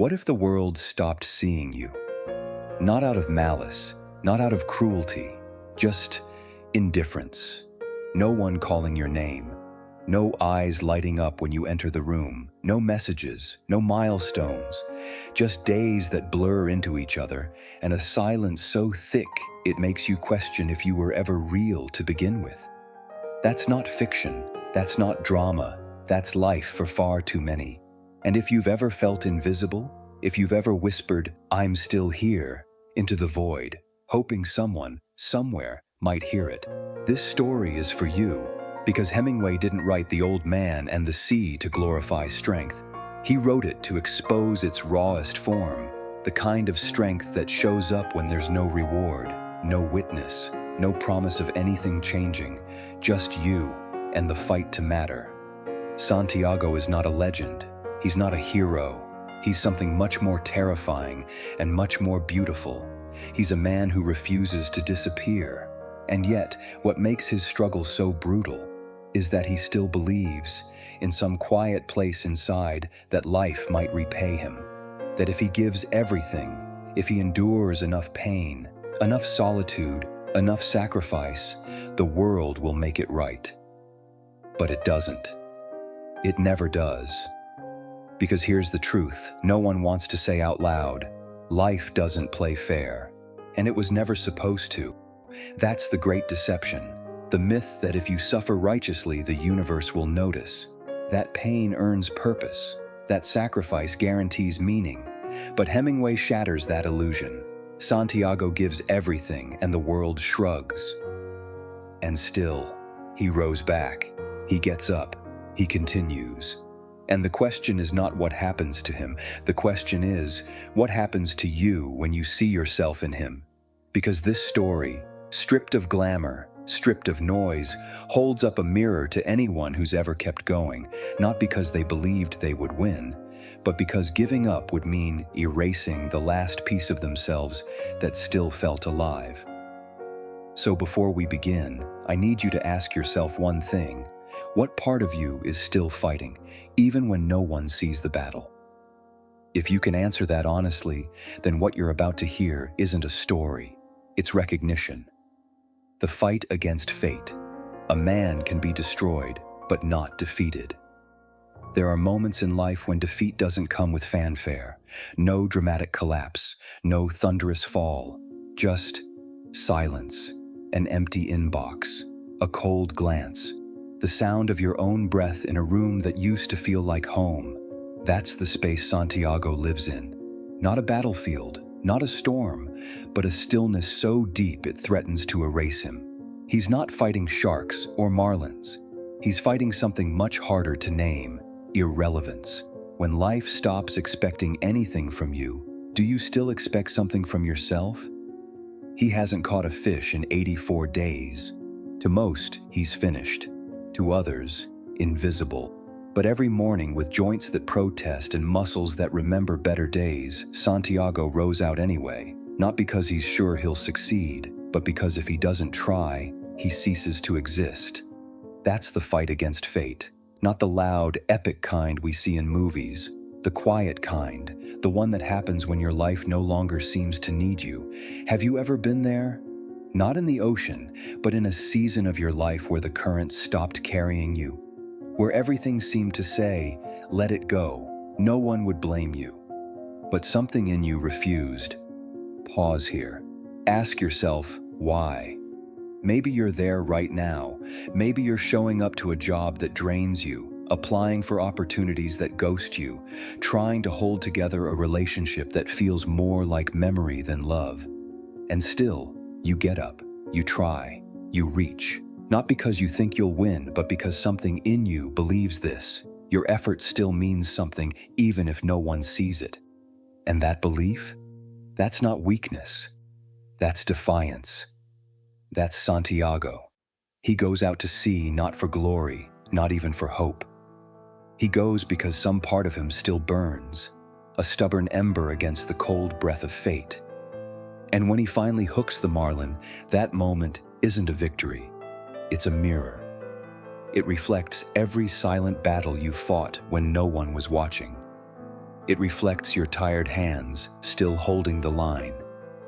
What if the world stopped seeing you? Not out of malice, not out of cruelty, just indifference. No one calling your name. No eyes lighting up when you enter the room. No messages, no milestones. Just days that blur into each other, and a silence so thick it makes you question if you were ever real to begin with. That's not fiction. That's not drama. That's life for far too many. And if you've ever felt invisible, if you've ever whispered, "I'm still here," into the void, hoping someone, somewhere, might hear it, this story is for you, because Hemingway didn't write The Old Man and the Sea to glorify strength. He wrote it to expose its rawest form, the kind of strength that shows up when there's no reward, no witness, no promise of anything changing, just you and the fight to matter. Santiago is not a legend. He's not a hero. He's something much more terrifying and much more beautiful. He's a man who refuses to disappear. And yet, what makes his struggle so brutal is that he still believes, in some quiet place inside, that life might repay him. That if he gives everything, if he endures enough pain, enough solitude, enough sacrifice, the world will make it right. But it doesn't. It never does. Because here's the truth, no one wants to say out loud, life doesn't play fair. And it was never supposed to. That's the great deception. The myth that if you suffer righteously, the universe will notice. That pain earns purpose. That sacrifice guarantees meaning. But Hemingway shatters that illusion. Santiago gives everything and the world shrugs. And still, he rose back. He gets up. He continues. And the question is not what happens to him. The question is, what happens to you when you see yourself in him? Because this story, stripped of glamour, stripped of noise, holds up a mirror to anyone who's ever kept going, not because they believed they would win, but because giving up would mean erasing the last piece of themselves that still felt alive. So before we begin, I need you to ask yourself one thing. What part of you is still fighting, even when no one sees the battle? If you can answer that honestly, then what you're about to hear isn't a story, it's recognition. The fight against fate. A man can be destroyed, but not defeated. There are moments in life when defeat doesn't come with fanfare, no dramatic collapse, no thunderous fall, just silence, an empty inbox, a cold glance, the sound of your own breath in a room that used to feel like home. That's the space Santiago lives in. Not a battlefield, not a storm, but a stillness so deep it threatens to erase him. He's not fighting sharks or marlins. He's fighting something much harder to name, irrelevance. When life stops expecting anything from you, do you still expect something from yourself? He hasn't caught a fish in 84 days. To most, he's finished. To others, invisible. But every morning, with joints that protest and muscles that remember better days, Santiago rows out anyway, not because he's sure he'll succeed, but because if he doesn't try, he ceases to exist. That's the fight against fate, not the loud, epic kind we see in movies, the quiet kind, the one that happens when your life no longer seems to need you. Have you ever been there? Not in the ocean, but in a season of your life where the currents stopped carrying you, where everything seemed to say, let it go, no one would blame you. But something in you refused. Pause here. Ask yourself, why? Maybe you're there right now. Maybe you're showing up to a job that drains you, applying for opportunities that ghost you, trying to hold together a relationship that feels more like memory than love. And still, you get up, you try, you reach. Not because you think you'll win, but because something in you believes this. Your effort still means something, even if no one sees it. And that belief? That's not weakness. That's defiance. That's Santiago. He goes out to sea not for glory, not even for hope. He goes because some part of him still burns, a stubborn ember against the cold breath of fate. And when he finally hooks the marlin, that moment isn't a victory. It's a mirror. It reflects every silent battle you fought when no one was watching. It reflects your tired hands, still holding the line.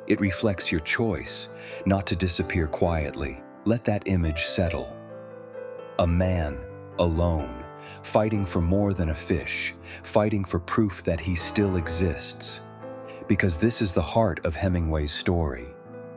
It reflects your choice, not to disappear quietly. Let that image settle. A man, alone, fighting for more than a fish, fighting for proof that he still exists. Because this is the heart of Hemingway's story.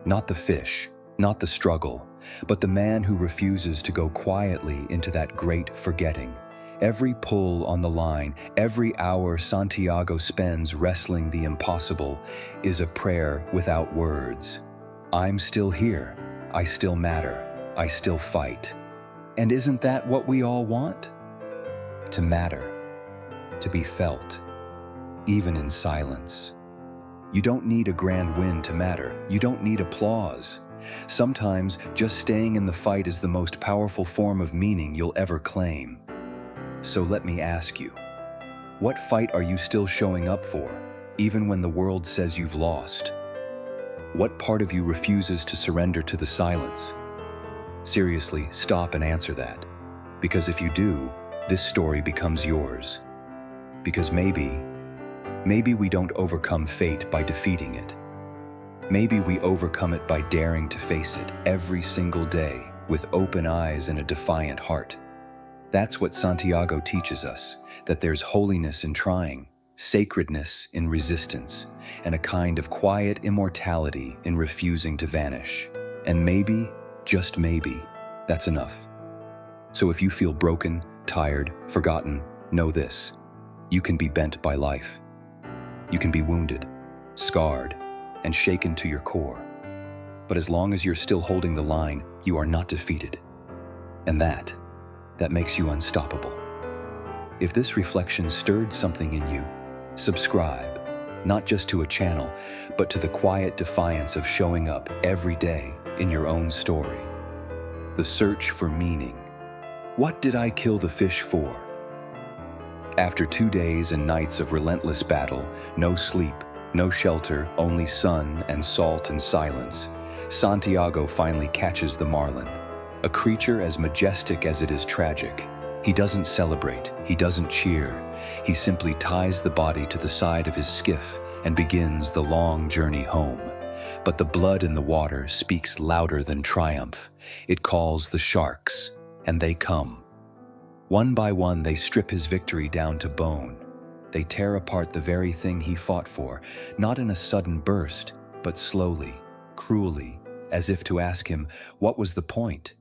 Not the fish, not the struggle, but the man who refuses to go quietly into that great forgetting. Every pull on the line, every hour Santiago spends wrestling the impossible, is a prayer without words. I'm still here. I still matter. I still fight. And isn't that what we all want? To matter. To be felt. Even in silence. You don't need a grand win to matter. You don't need applause. Sometimes just staying in the fight is the most powerful form of meaning you'll ever claim. So let me ask you, what fight are you still showing up for, even when the world says you've lost? What part of you refuses to surrender to the silence? Seriously, stop and answer that. Because if you do, this story becomes yours. Because maybe we don't overcome fate by defeating it. Maybe we overcome it by daring to face it every single day with open eyes and a defiant heart. That's what Santiago teaches us, that there's holiness in trying, sacredness in resistance, and a kind of quiet immortality in refusing to vanish. And maybe, just maybe, that's enough. So if you feel broken, tired, forgotten, know this: you can be bent by life. You can be wounded, scarred, and shaken to your core. But as long as you're still holding the line, you are not defeated. And that makes you unstoppable. If this reflection stirred something in you, subscribe, not just to a channel, but to the quiet defiance of showing up every day in your own story. The search for meaning. What did I kill the fish for? After 2 days and nights of relentless battle, no sleep, no shelter, only sun and salt and silence, Santiago finally catches the marlin. A creature as majestic as it is tragic. He doesn't celebrate, he doesn't cheer. He simply ties the body to the side of his skiff and begins the long journey home. But the blood in the water speaks louder than triumph. It calls the sharks, and they come. One by one, they strip his victory down to bone. They tear apart the very thing he fought for, not in a sudden burst, but slowly, cruelly, as if to ask him, what was the point?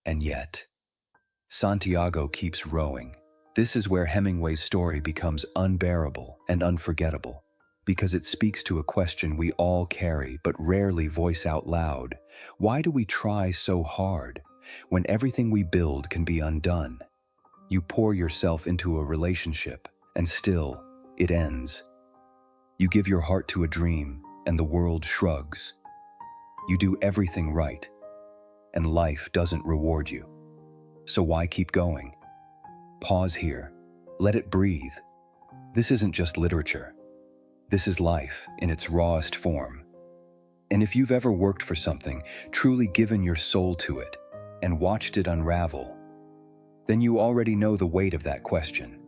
And yet, Santiago keeps rowing. This is where Hemingway's story becomes unbearable and unforgettable, because it speaks to a question we all carry but rarely voice out loud. Why do we try so hard when everything we build can be undone? You pour yourself into a relationship, and still, it ends. You give your heart to a dream, and the world shrugs. You do everything right, and life doesn't reward you. So why keep going? Pause here. Let it breathe. This isn't just literature. This is life in its rawest form. And if you've ever worked for something, truly given your soul to it, and watched it unravel, then you already know the weight of that question.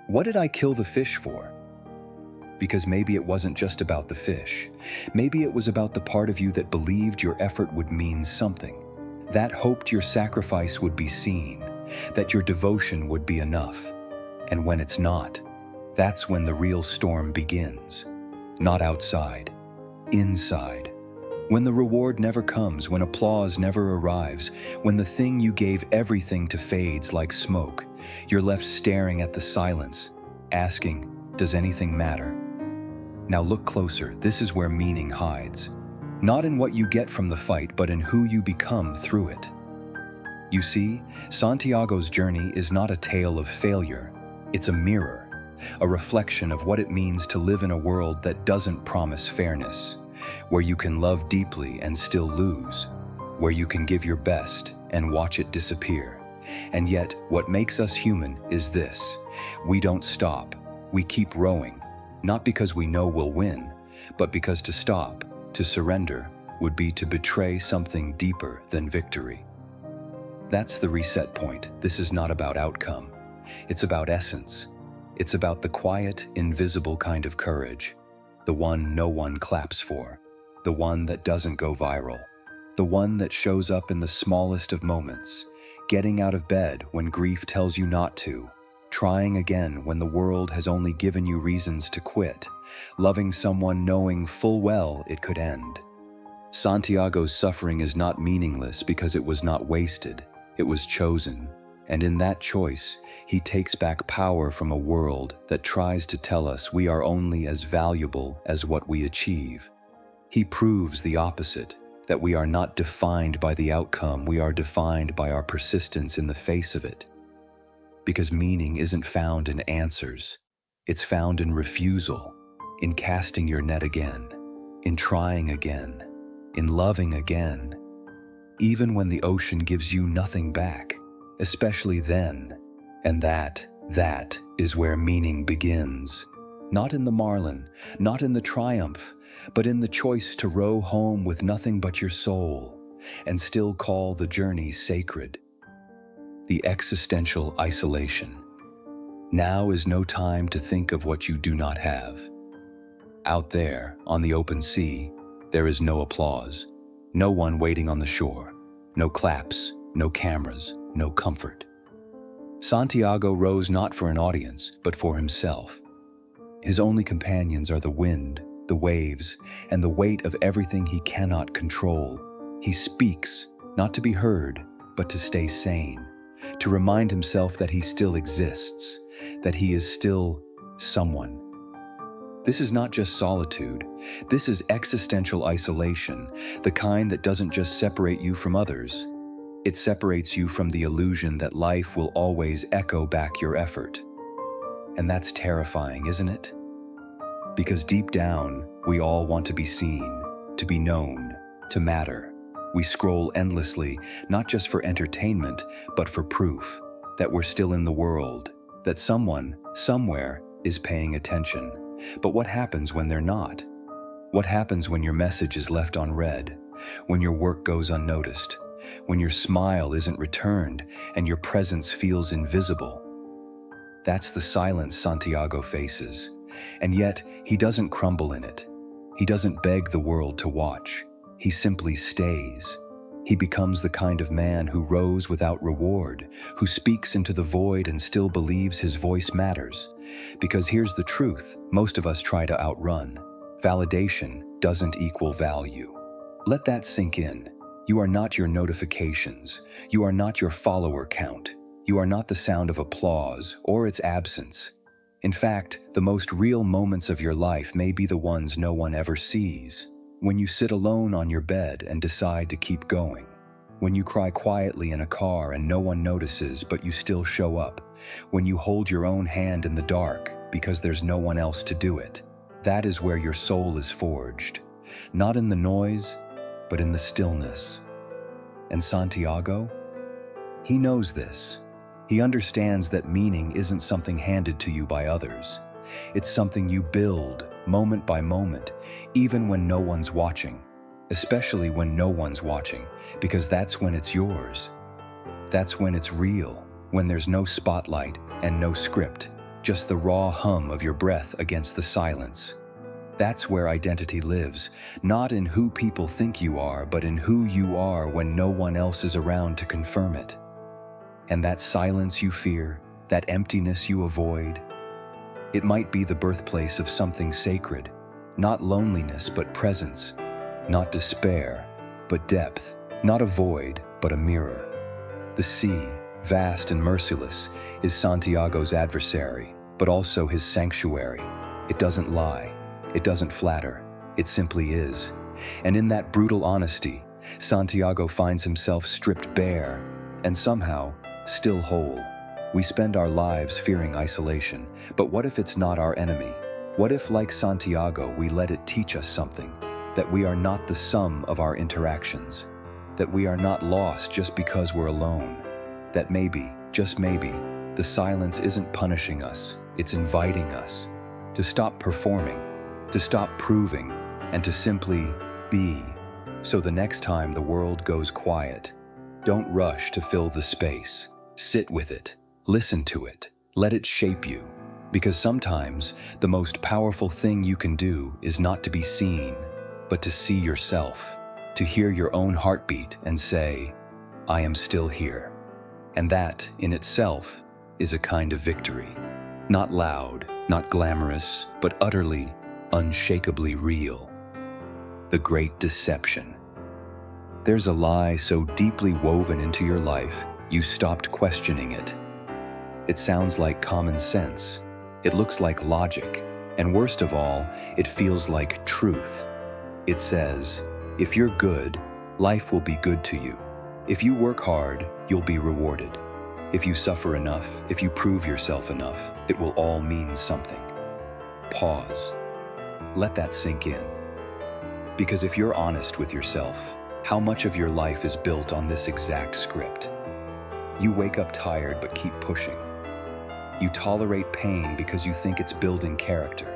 What did I kill the fish for? Because maybe it wasn't just about the fish. Maybe it was about the part of you that believed your effort would mean something, that hoped your sacrifice would be seen, that your devotion would be enough. And when it's not, that's when the real storm begins. Not outside, inside. When the reward never comes, when applause never arrives, when the thing you gave everything to fades like smoke, you're left staring at the silence, asking, does anything matter? Now look closer. This is where meaning hides. Not in what you get from the fight, but in who you become through it. You see, Santiago's journey is not a tale of failure. It's a mirror, a reflection of what it means to live in a world that doesn't promise fairness, where you can love deeply and still lose, where you can give your best and watch it disappear. And yet, what makes us human is this: we don't stop. We keep rowing, not because we know we'll win, but because to stop, to surrender, would be to betray something deeper than victory. That's the reset point. This is not about outcome. It's about essence. It's about the quiet, invisible kind of courage, the one no one claps for, the one that doesn't go viral, the one that shows up in the smallest of moments, getting out of bed when grief tells you not to, trying again when the world has only given you reasons to quit, loving someone knowing full well it could end. Santiago's suffering is not meaningless because it was not wasted, it was chosen, and in that choice, he takes back power from a world that tries to tell us we are only as valuable as what we achieve. He proves the opposite, that we are not defined by the outcome, we are defined by our persistence in the face of it. Because meaning isn't found in answers, it's found in refusal, in casting your net again, in trying again, in loving again, even when the ocean gives you nothing back, especially then. And that is where meaning begins. Not in the marlin, not in the triumph, but in the choice to row home with nothing but your soul, and still call the journey sacred. The existential isolation. Now is no time to think of what you do not have. Out there, on the open sea, there is no applause, no one waiting on the shore, no claps, no cameras, no comfort. Santiago rows not for an audience, but for himself. His only companions are the wind, the waves, and the weight of everything he cannot control. He speaks, not to be heard, but to stay sane, to remind himself that he still exists, that he is still someone. This is not just solitude. This is existential isolation, the kind that doesn't just separate you from others. It separates you from the illusion that life will always echo back your effort. And that's terrifying, isn't it? Because deep down, we all want to be seen, to be known, to matter. We scroll endlessly, not just for entertainment, but for proof that we're still in the world, that someone, somewhere, is paying attention. But what happens when they're not? What happens when your message is left unread, when your work goes unnoticed, when your smile isn't returned and your presence feels invisible? That's the silence Santiago faces, and yet he doesn't crumble in it. He doesn't beg the world to watch. He simply stays. He becomes the kind of man who rows without reward, who speaks into the void and still believes his voice matters. Because here's the truth, most of us try to outrun. Validation doesn't equal value. Let that sink in. You are not your notifications. You are not your follower count. You are not the sound of applause or its absence. In fact, the most real moments of your life may be the ones no one ever sees. When you sit alone on your bed and decide to keep going. When you cry quietly in a car and no one notices but you still show up. When you hold your own hand in the dark because there's no one else to do it. That is where your soul is forged. Not in the noise, but in the stillness. And Santiago? He knows this. He understands that meaning isn't something handed to you by others. It's something you build, moment by moment, even when no one's watching. Especially when no one's watching, because that's when it's yours. That's when it's real, when there's no spotlight and no script, just the raw hum of your breath against the silence. That's where identity lives, not in who people think you are, but in who you are when no one else is around to confirm it. And that silence you fear, that emptiness you avoid, it might be the birthplace of something sacred, not loneliness but presence, not despair but depth, not a void but a mirror. The sea, vast and merciless, is Santiago's adversary, but also his sanctuary. It doesn't lie, it doesn't flatter, it simply is. And in that brutal honesty, Santiago finds himself stripped bare, and somehow still whole. We spend our lives fearing isolation, but what if it's not our enemy? What if, like Santiago, we let it teach us something? That we are not the sum of our interactions. That we are not lost just because we're alone. That maybe, just maybe, the silence isn't punishing us, it's inviting us to stop performing, to stop proving, and to simply be. So the next time the world goes quiet, don't rush to fill the space. Sit with it. Listen to it. Let it shape you. Because sometimes the most powerful thing you can do is not to be seen, but to see yourself, to hear your own heartbeat and say, I am still here. And that, in itself, is a kind of victory. Not loud, not glamorous, but utterly, unshakably real. The great deception. There's a lie so deeply woven into your life, you stopped questioning it. It sounds like common sense. It looks like logic. And worst of all, it feels like truth. It says, if you're good, life will be good to you. If you work hard, you'll be rewarded. If you suffer enough, if you prove yourself enough, it will all mean something. Pause. Let that sink in. Because if you're honest with yourself, how much of your life is built on this exact script? You wake up tired but keep pushing. You tolerate pain because you think it's building character.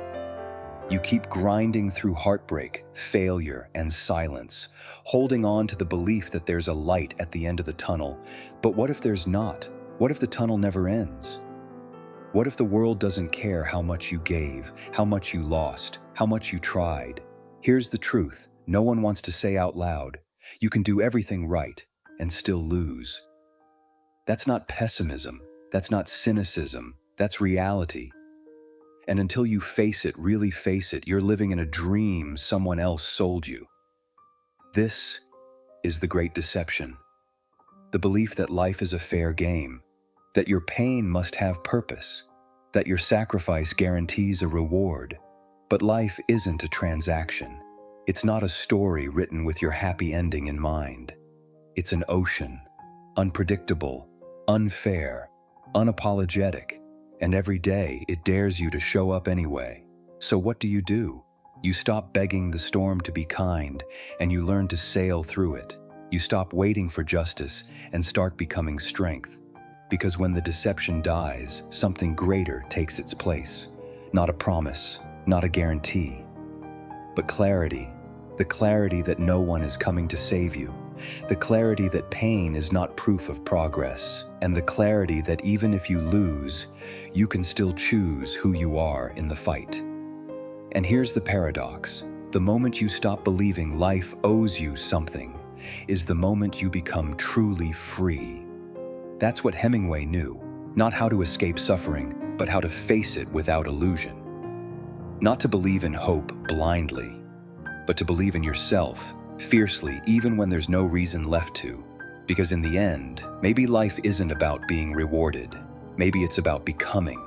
You keep grinding through heartbreak, failure, and silence, holding on to the belief that there's a light at the end of the tunnel. But what if there's not? What if the tunnel never ends? What if the world doesn't care how much you gave, how much you lost, how much you tried? Here's the truth no one wants to say out loud. You can do everything right and still lose. That's not pessimism. That's not cynicism. That's reality. And until you face it, really face it, you're living in a dream someone else sold you. This is the great deception. The belief that life is a fair game, that your pain must have purpose, that your sacrifice guarantees a reward. But life isn't a transaction. It's not a story written with your happy ending in mind. It's an ocean, unpredictable, unfair, unapologetic, and every day it dares you to show up anyway. So what do? You stop begging the storm to be kind, and you learn to sail through it. You stop waiting for justice and start becoming strength. Because when the deception dies, something greater takes its place. Not a promise, not a guarantee, but clarity. The clarity that no one is coming to save you. The clarity that pain is not proof of progress. And the clarity that even if you lose, you can still choose who you are in the fight. And here's the paradox. The moment you stop believing life owes you something is the moment you become truly free. That's what Hemingway knew. Not how to escape suffering, but how to face it without illusion. Not to believe in hope blindly, but to believe in yourself fiercely even when there's no reason left to. Because in the end, maybe life isn't about being rewarded. Maybe it's about becoming.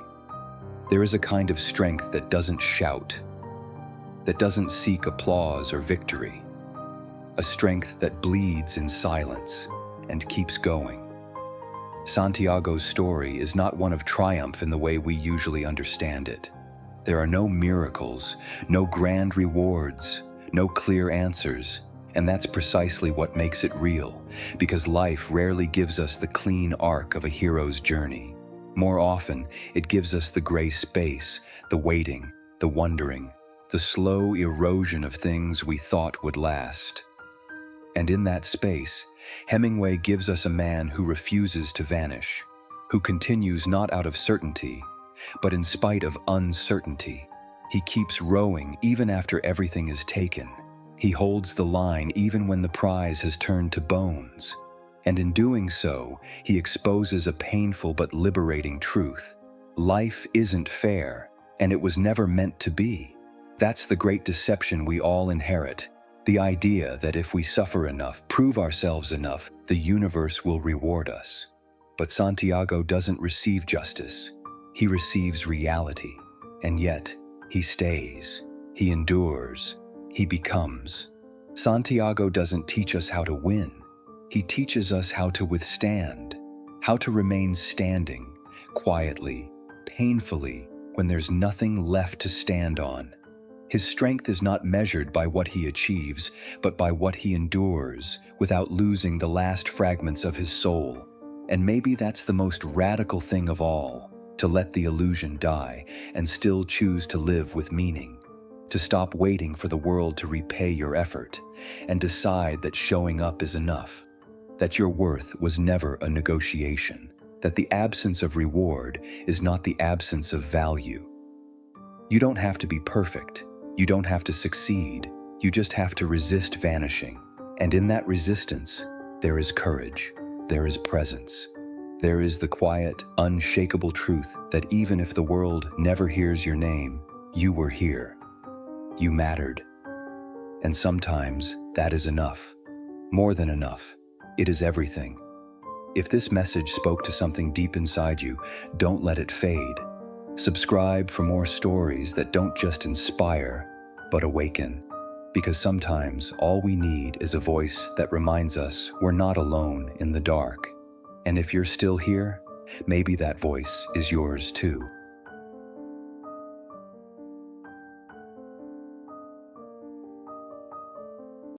There is a kind of strength that doesn't shout, that doesn't seek applause or victory. A strength that bleeds in silence and keeps going. Santiago's story is not one of triumph in the way we usually understand it. There are no miracles, no grand rewards, no clear answers, and that's precisely what makes it real, because life rarely gives us the clean arc of a hero's journey. More often, it gives us the gray space, the waiting, the wondering, the slow erosion of things we thought would last. And in that space, Hemingway gives us a man who refuses to vanish, who continues not out of certainty, but in spite of uncertainty. He keeps rowing even after everything is taken. He holds the line even when the prize has turned to bones. And in doing so, he exposes a painful but liberating truth. Life isn't fair, and it was never meant to be. That's the great deception we all inherit. The idea that if we suffer enough, prove ourselves enough, the universe will reward us. But Santiago doesn't receive justice. He receives reality. And yet, he stays. He endures. He becomes. Santiago doesn't teach us how to win. He teaches us how to withstand, how to remain standing, quietly, painfully, when there's nothing left to stand on. His strength is not measured by what he achieves, but by what he endures without losing the last fragments of his soul. And maybe that's the most radical thing of all, to let the illusion die and still choose to live with meaning, to stop waiting for the world to repay your effort and decide that showing up is enough, that your worth was never a negotiation, that the absence of reward is not the absence of value. You don't have to be perfect. You don't have to succeed. You just have to resist vanishing. And in that resistance, there is courage. There is presence. There is the quiet, unshakable truth that even if the world never hears your name, you were here. You mattered. And sometimes that is enough. More than enough. It is everything. If this message spoke to something deep inside you, don't let it fade. Subscribe for more stories that don't just inspire, but awaken. Because sometimes all we need is a voice that reminds us we're not alone in the dark. And if you're still here, maybe that voice is yours too.